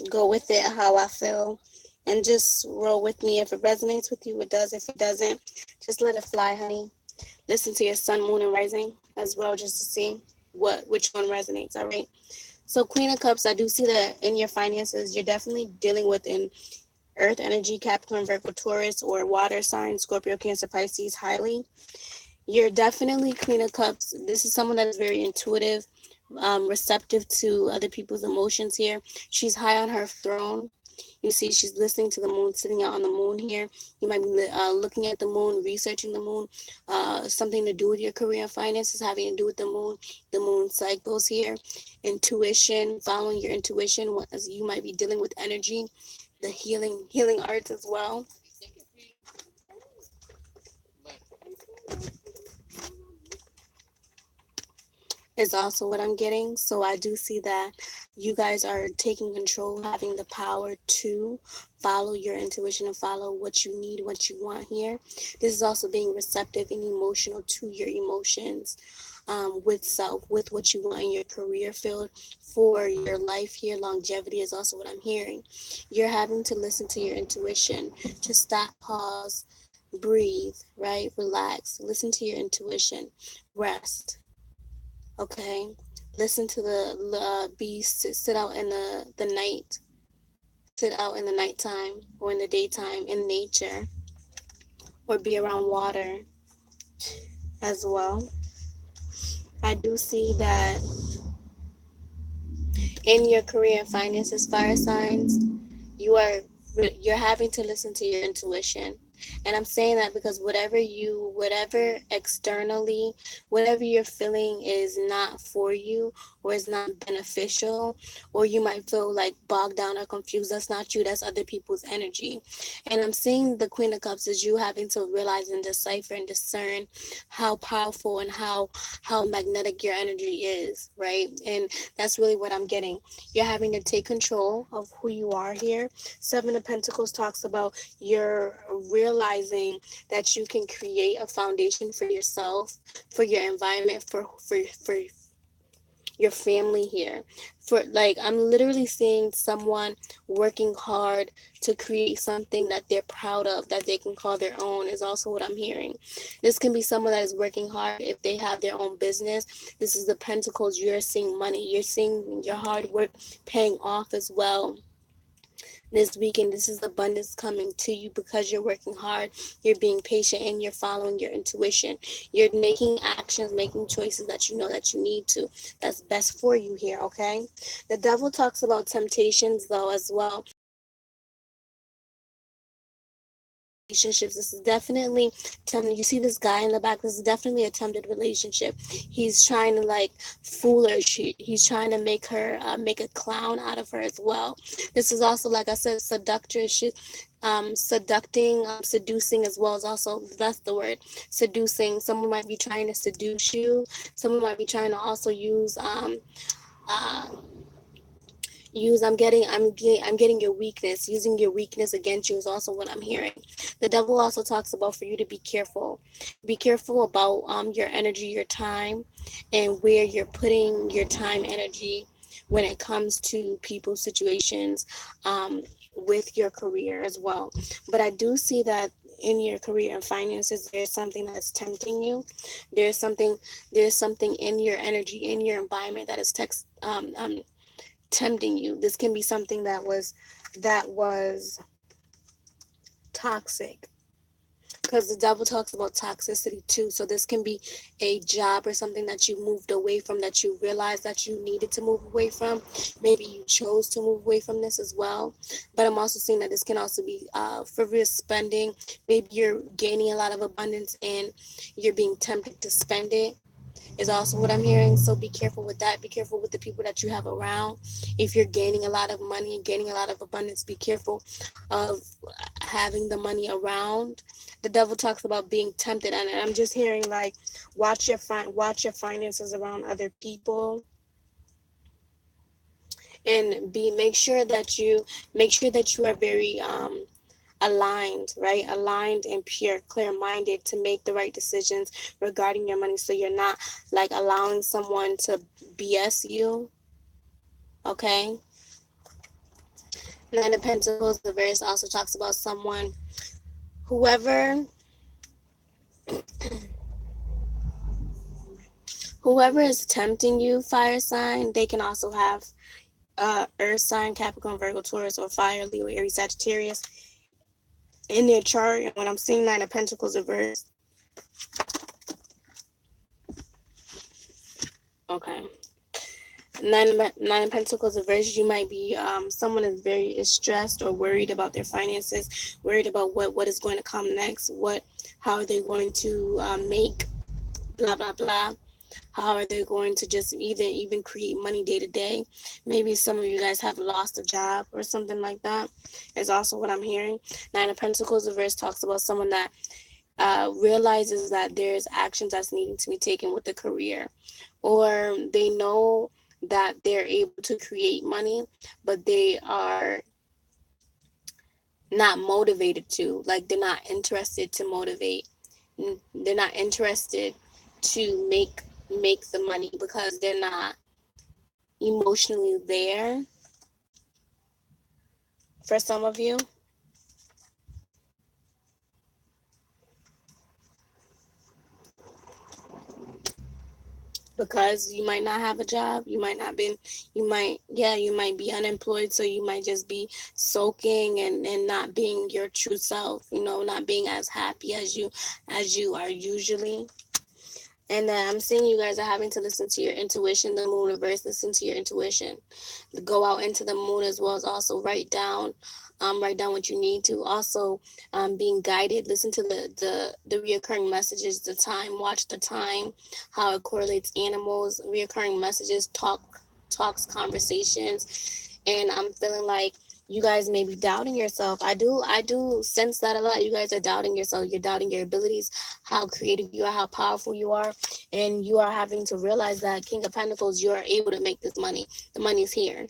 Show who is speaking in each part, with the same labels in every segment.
Speaker 1: go with it how I feel, and just roll with me. If it resonates with you, it does. If it doesn't, just let it fly, honey. Listen to your sun, moon, and rising as well, just to see which one resonates. All right. So Queen of Cups, I do see that in your finances, you're definitely dealing with an Earth energy, Capricorn, Virgo, Taurus, or water sign, Scorpio, Cancer, Pisces, highly. You're definitely Queen of Cups. This is someone that is very intuitive, receptive to other people's emotions here. She's high on her throne. You see, she's listening to the moon, sitting out on the moon here. You might be looking at the moon, researching the moon. Something to do with your career and finances, having to do with the moon cycles here. Intuition, following your intuition, as you might be dealing with energy, the healing arts as well. Is also what I'm getting. So I do see that you guys are taking control, having the power to follow your intuition and follow what you need, what you want here. This is also being receptive and emotional to your emotions, with self, with what you want in your career field, for your life here. Longevity is also what I'm hearing. You're having to listen to your intuition, to stop, pause, breathe, right? Relax, listen to your intuition, rest. Okay, listen to the beast. Sit out in the night. Sit out in the nighttime or in the daytime in nature, or be around water as well. I do see that in your career and finances, fire signs, you are you're having to listen to your intuition. And I'm saying that because whatever externally, whatever you're feeling is not for you, or is not beneficial, or you might feel like bogged down or confused, that's not you, that's other people's energy. And I'm seeing the Queen of Cups as you having to realize and decipher and discern how powerful and how magnetic your energy is, right? And that's really what I'm getting. You're having to take control of who you are here. Seven of Pentacles talks about you're realizing that you can create a foundation for yourself, for your environment, for your family here. For, like, I'm literally seeing someone working hard to create something that they're proud of, that they can call their own, is also what I'm hearing. This can be someone that is working hard if they have their own business. This is the Pentacles. You're seeing money. You're seeing your hard work paying off as well this weekend. This is abundance coming to you because you're working hard, you're being patient, and you're following your intuition. You're making actions, making choices that you know that you need to, that's best for you here. Okay, the devil talks about temptations though as well. Relationships, this is definitely tempting. You see this guy in the back, this is definitely a tempted relationship. He's trying to like fool her. He's trying to make her make a clown out of her as well. This is also, like I said, seductress, seducing as well, as also, that's the word, seducing. Someone might be trying to seduce you. Someone might be trying to also uh, I'm getting your weakness. Using your weakness against you is also what I'm hearing. The devil also talks about for you to be careful about your energy, your time, and where you're putting your time, energy, when it comes to people, situations, with your career as well. But I do see that in your career and finances, there's something that's tempting you. There's something there's something in your energy, in your environment, that is tempting you. This can be something that was toxic, because the devil talks about toxicity too. So this can be a job or something that you moved away from, that you realized that you needed to move away from. Maybe you chose to move away from this as well. But I'm also seeing that this can also be frivolous spending. Maybe you're gaining a lot of abundance and you're being tempted to spend it, is also what I'm hearing. So be careful with that. Be careful with the people that you have around. If you're gaining a lot of money and gaining a lot of abundance, be careful of having the money around. The devil talks about being tempted, and I'm just hearing like watch your finances around other people, and make sure that you are very aligned, right? Aligned and pure, clear-minded to make the right decisions regarding your money, so you're not like allowing someone to BS you. Okay, Nine of Pentacles, the verse also talks about someone, whoever is tempting you, fire sign, they can also have earth sign, Capricorn, Virgo, Taurus, or fire, Leo, Aries, Sagittarius in their chart. And when I'm seeing Nine of Pentacles reverse, okay, Nine of Pentacles reverse, you might be someone is stressed or worried about their finances, worried about what is going to come next, how are they going to make blah blah blah. How are they going to just even create money day to day? Maybe some of you guys have lost a job or something like that. Is also what I'm hearing. Nine of Pentacles, the verse talks about someone that realizes that there's actions that's needing to be taken with the career, or they know that they're able to create money, but they are not motivated to. Like, they're not interested to motivate. They're not interested to make the money because they're not emotionally there for some of you. Because you might not have a job, you might be unemployed, so you might just be soaking and not being your true self, not being as happy as you are usually. And then I'm seeing you guys are having to listen to your intuition, the moon reverse, listen to your intuition. Go out into the moon, as well as also write down what you need to. Also, being guided, listen to the reoccurring messages, the time, watch the time, how it correlates animals, reoccurring messages, talks, conversations. And I'm feeling like you guys may be doubting yourself. I do sense that a lot. You guys are doubting yourself. You're doubting your abilities, how creative you are, how powerful you are, and you are having to realize that King of Pentacles, you are able to make this money. The money's here.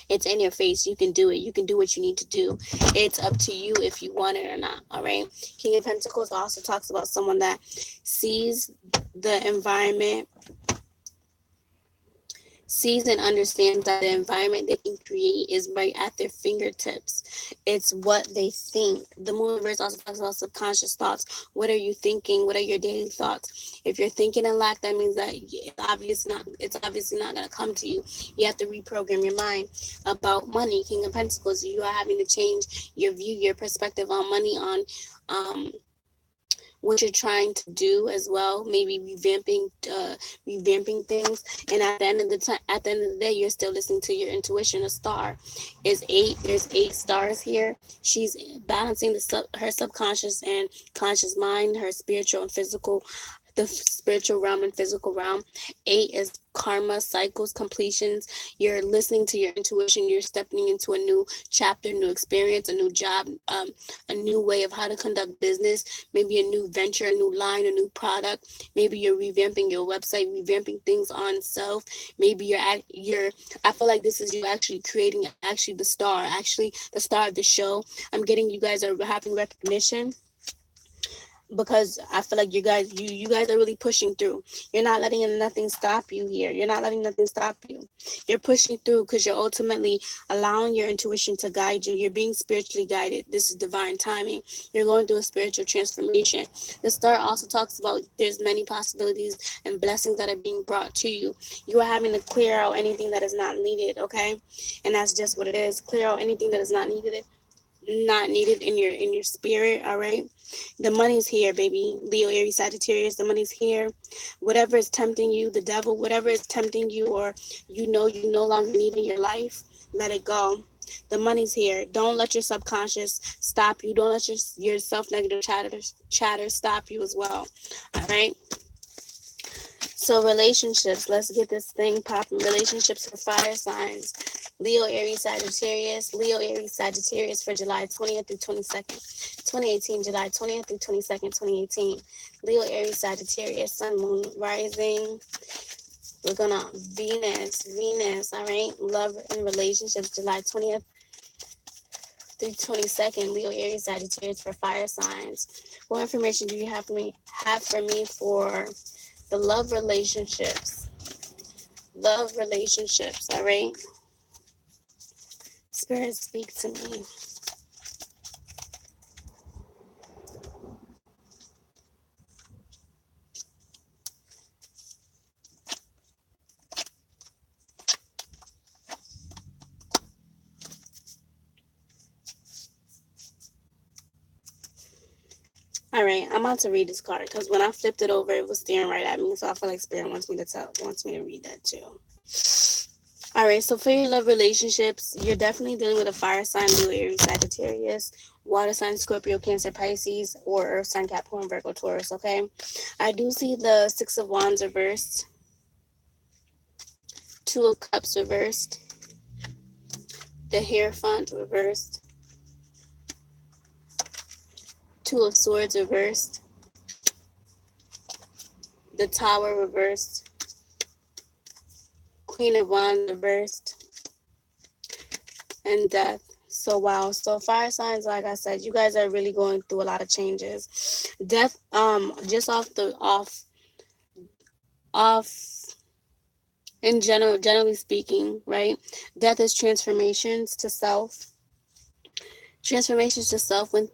Speaker 1: It's in your face. You can do it. You can do what you need to do. It's up to you if you want it or not. All right. King of Pentacles also talks about someone that sees the environment, sees and understands that the environment they can create is right at their fingertips. It's what they think. The moon reverse also talks about subconscious thoughts. What are you thinking? What are your daily thoughts? If you're thinking in lack, that means that it's obviously not going to come to you. You have to reprogram your mind about money. King of Pentacles, you are having to change your view, your perspective on money, on what you're trying to do as well, maybe revamping things. And at the end of the day, you're still listening to your intuition. A star is 8. There's 8 stars here. She's balancing her subconscious and conscious mind, her spiritual and physical, the spiritual realm and physical realm. 8 is karma, cycles, completions. You're listening to your intuition. You're stepping into a new chapter, new experience, a new job, a new way of how to conduct business, maybe a new venture, a new line, a new product. Maybe you're revamping your website, revamping things on self. Maybe I feel like this is you actually creating the star of the show. I'm getting you guys are having recognition, because I feel like you guys are really pushing through. You're not letting nothing stop you here. You're not letting nothing stop you. You're pushing through because you're ultimately allowing your intuition to guide you. You're being spiritually guided. This is divine timing. You're going through a spiritual transformation. The star also talks about there's many possibilities and blessings that are being brought to you. You are having to clear out anything that is not needed, okay? And that's just what it is. Clear out anything that is not needed in your spirit. All right, the money's here, baby. Leo, Aries, Sagittarius, the money's here. Whatever is tempting you, the devil, whatever is tempting you, or you no longer need in your life, let it go. The money's here. Don't let your subconscious stop you. Don't let your self-negative chatter stop you as well. All right. So relationships, let's get this thing popping. Relationships for fire signs. Leo, Aries, Sagittarius. Leo, Aries, Sagittarius for July 20th through 22nd, 2018. July 20th through 22nd, 2018. Leo, Aries, Sagittarius, Sun, Moon, Rising. We're gonna Venus, all right? Love and relationships, July 20th through 22nd. Leo, Aries, Sagittarius for fire signs. What information do you have for me for the love relationships, all right? Spirit, speak to me. All right, I'm about to read this card because when I flipped it over, it was staring right at me. So I feel like Spirit wants me to read that too. All right, so for your love relationships, you're definitely dealing with a fire sign, Leo, Aries, Sagittarius, water sign, Scorpio, Cancer, Pisces, or earth sign, Capricorn, Virgo, Taurus. Okay, I do see the Six of Wands reversed, Two of Cups reversed, the Hierophant reversed, Two of Swords reversed, the Tower reversed, Queen of Wands reversed, and Death. So wow, so fire signs, like I said, you guys are really going through a lot of changes. Death, just off in generally speaking, right? Death is transformations to self when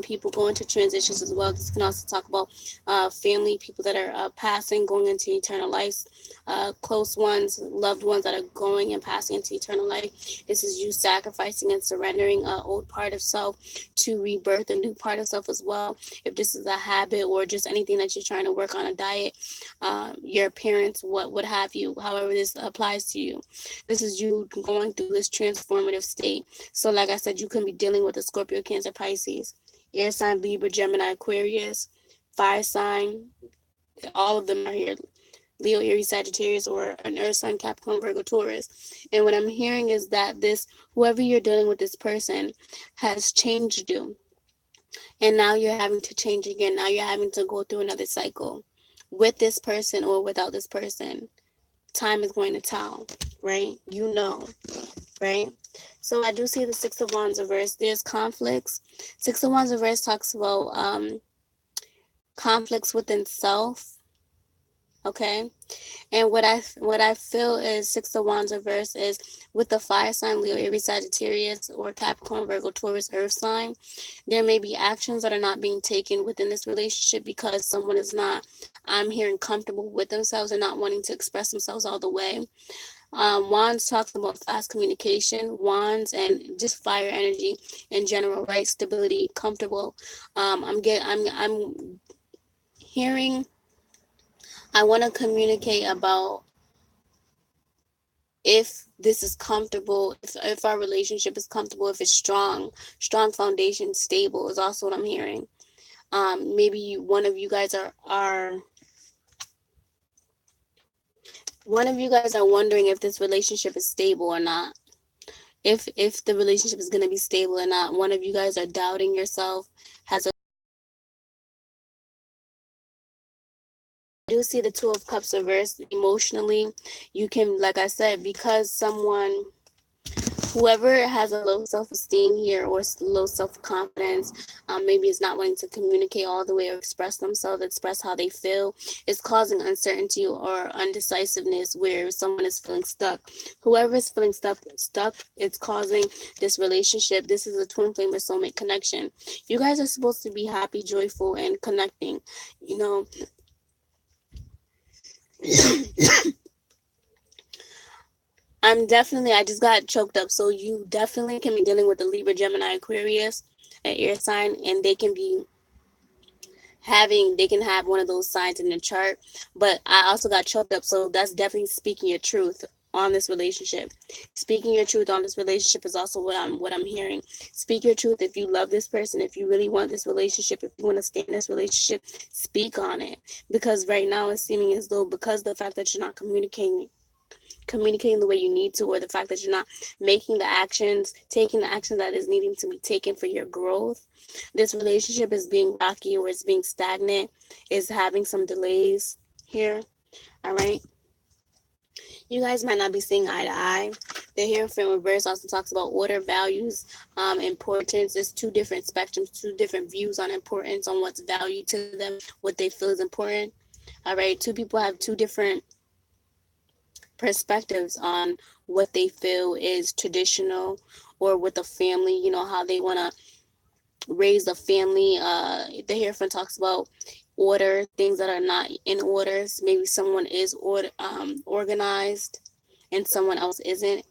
Speaker 1: people go into transitions as well. This can also talk about family, people that are passing, going into eternal life, close ones, loved ones that are going and passing into eternal life. This is you sacrificing and surrendering an old part of self to rebirth a new part of self as well. If this is a habit or just anything that you're trying to work on, a diet, your appearance, what have you, however this applies to you, this is you going through this transformative state. So like I said, you can be dealing with a Scorpio, Cancer, Pisces, air sign, Libra, Gemini, Aquarius, fire sign. All of them are here. Leo, Aries, Sagittarius, or an earth sign, Capricorn, Virgo, Taurus. And what I'm hearing is that whoever you're dealing with, this person has changed you. And now you're having to change again. Now you're having to go through another cycle with this person or without this person. Time is going to tell, right? Right? So I do see the Six of Wands reversed. There's conflicts. Six of Wands reversed talks about conflicts within self. Okay. And what I feel is Six of Wands reverse is with the fire sign, Leo, Aries, Sagittarius, or Capricorn, Virgo, Taurus, earth sign. There may be actions that are not being taken within this relationship because someone is not, I'm hearing, comfortable with themselves and not wanting to express themselves all the way. Wands talks about fast communication, wands, and just fire energy in general, right? Stability, comfortable. I'm hearing. I want to communicate about if this is comfortable, if our relationship is comfortable, if it's strong foundation, stable is also what I'm hearing. Maybe one of you guys are wondering if this relationship is stable or not. If the relationship is going to be stable or not. One of you guys are doubting yourself, has a I do see the Two of Cups reversed. Emotionally, you can, like I said, because whoever has a low self-esteem here or low self-confidence, maybe is not wanting to communicate all the way or express themselves, express how they feel, is causing uncertainty or undecisiveness where someone is feeling stuck. Whoever is feeling stuck, it's causing this relationship. This is a twin flame or soulmate connection. You guys are supposed to be happy, joyful, and connecting. You know, I just got choked up. So you definitely can be dealing with the Libra, Gemini, Aquarius, an air sign, and they can have one of those signs in the chart. But I also got choked up. So that's definitely speaking your truth on this relationship. Speaking your truth on this relationship is also what I'm hearing. Speak your truth. If you love this person, if you really want this relationship, if you want to stay in this relationship, speak on it. Because right now it's seeming as though, because of the fact that you're not communicating the way you need to, or the fact that you're not taking the actions that is needing to be taken for your growth, this relationship is being rocky or it's being stagnant, is having some delays here. All right, you guys might not be seeing eye to eye. The Hierophant reverse also talks about order, values, importance. It's two different spectrums, two different views on importance, on what's valued to them, what they feel is important. All right, two people have two different perspectives on what they feel is traditional or with a family, you know, how they want to raise a family. The Hierophant talks about order, things that are not in orders. Maybe someone is organized and someone else isn't.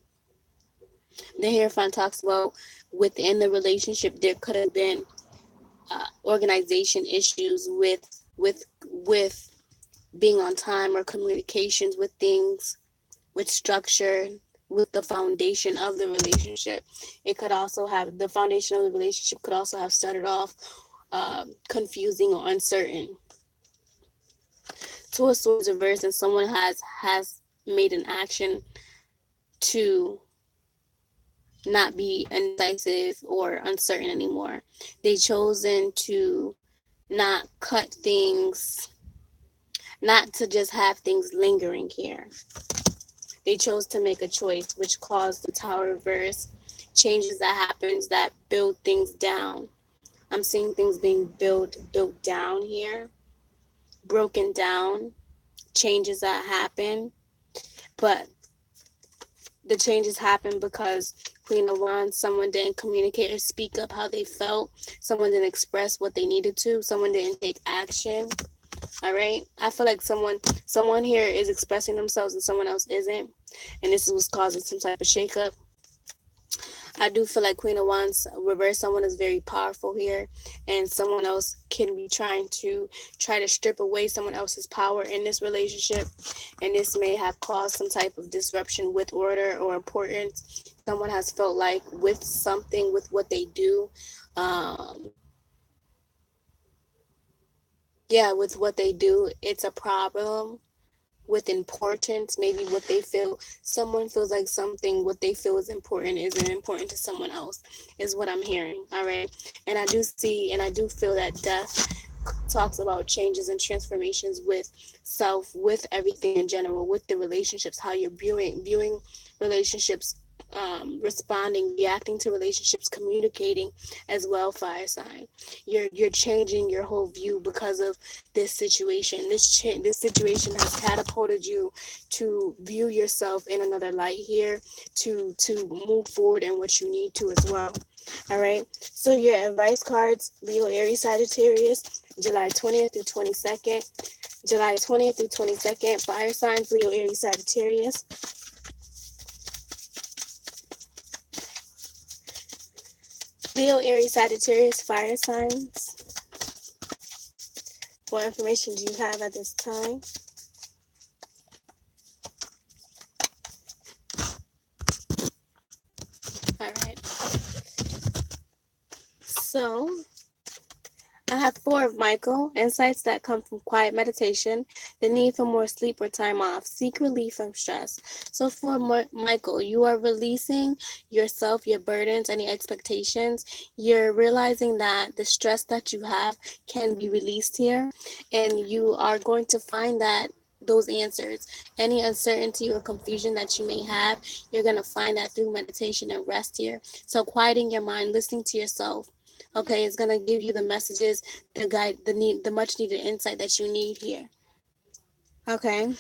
Speaker 1: The Hierophant talks about within the relationship there could have been organization issues with being on time or communications with things, with structure, with the foundation of the relationship. It could also have the foundation of the relationship could also have started off confusing or uncertain. Two of Swords reversed, and someone has made an action to not be indecisive or uncertain anymore. They chosen to not cut things, not to just have things lingering here. They chose to make a choice, which caused the Tower reverse, changes that happens that build things down. I'm seeing things being built down here, broken down, changes that happen, but the changes happen because Queen of Wands, someone didn't communicate or speak up how they felt, someone didn't express what they needed to, someone didn't take action. All right, I feel like someone here is expressing themselves and someone else isn't, and this is what's causing some type of shakeup. I do feel like Queen of Wands reverse, someone is very powerful here, and someone else can be trying to strip away someone else's power in this relationship, and this may have caused some type of disruption with order or importance. Someone has felt like with something, with what they do, with what they do, it's a problem. With importance, maybe what they feel, someone feels like something, what they feel is important isn't important to someone else, is what I'm hearing. All right, and I do see and I do feel that death talks about changes and transformations with self, with everything in general, with the relationships, how you're viewing relationships, responding, reacting to relationships, communicating as well. Fire sign, you're changing your whole view because of this situation. This situation has catapulted you to view yourself in another light here, to move forward in what you need to as well. All right, so your advice cards: Leo, Aries, Sagittarius, July 20th through 22nd. July 20th through 22nd, fire signs: Leo, Aries, Sagittarius. Leo, Aries, Sagittarius, fire signs. What information do you have at this time? All right. So I have 4 of Michael, insights that come from quiet meditation, the need for more sleep or time off, seek relief from stress. So for Michael, you are releasing yourself, your burdens, any expectations. You're realizing that the stress that you have can be released here, and you are going to find that those answers, any uncertainty or confusion that you may have, you're going to find that through meditation and rest here. So quieting your mind, listening to yourself, okay, it's gonna give you the messages, the guide, the much needed insight that you need here. Okay, and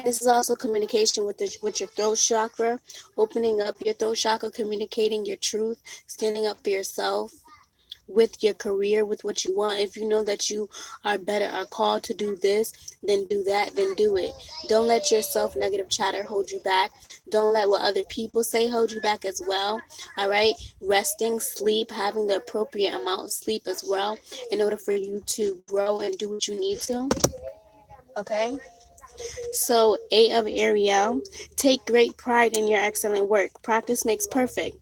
Speaker 1: this is also communication with your throat chakra, opening up your throat chakra, communicating your truth, standing up for yourself, with your career, with what you want. If you know that you are better, are called to do this, then do that, then do it. Don't let your self-negative chatter hold you back. Don't let what other people say hold you back as well. All right, resting, sleep, having the appropriate amount of sleep as well in order for you to grow and do what you need to. Okay, so 8 of Ariel, take great pride in your excellent work. Practice makes perfect.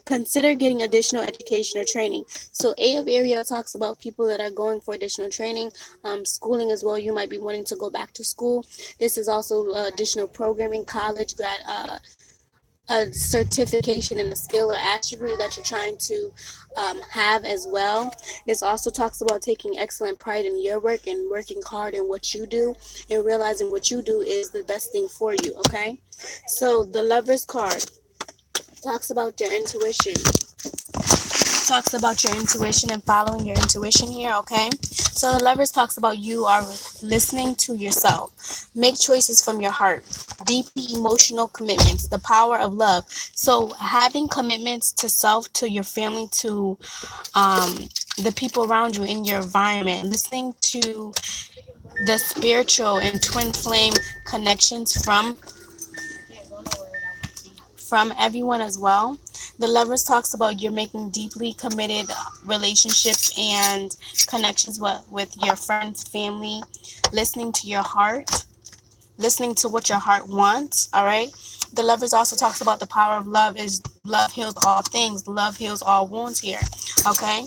Speaker 1: Consider getting additional education or training. So 8 of Ariel talks about people that are going for additional training, schooling as well. You might be wanting to go back to school. This is also additional programming, college, a certification in a skill or attribute that you're trying to have as well. This also talks about taking excellent pride in your work and working hard in what you do and realizing what you do is the best thing for you, okay? So the Lover's card talks about your intuition. Talks about your intuition and following your intuition here, okay? So the Lovers talks about you are listening to yourself. Make choices from your heart. Deeply emotional commitments. The power of love. So having commitments to self, to your family, to the people around you in your environment. Listening to the spiritual and twin flame connections from everyone as well. The Lovers talks about you're making deeply committed relationships and connections with your friends, family, listening to your heart, listening to what your heart wants, all right? The Lovers also talks about the power of love is love heals all things. Love heals all wounds here, okay?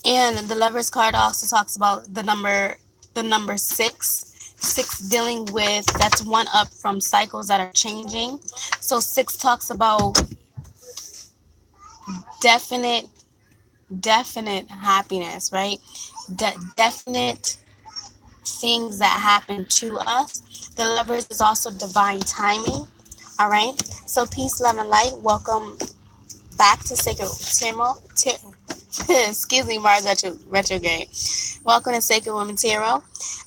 Speaker 1: And the Lovers card also talks about the number six. Six dealing with that's one up from cycles that are changing. So six talks about definite definite happiness, right? Definite things that happen to us. The Lovers is also divine timing. All right. So peace, love, and light. Welcome back to Sacred Tarot. Excuse me, Mars retrograde. Welcome to Sacred Woman Tarot.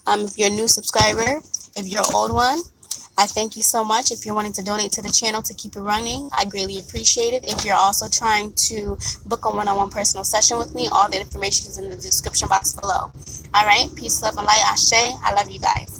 Speaker 1: If you're a new subscriber, if you're an old one, I thank you so much. If you're wanting to donate to the channel to keep it running, I greatly appreciate it. If you're also trying to book a one-on-one personal session with me, all the information is in the description box below. All right. Peace, love, and light. Ashe. I love you guys.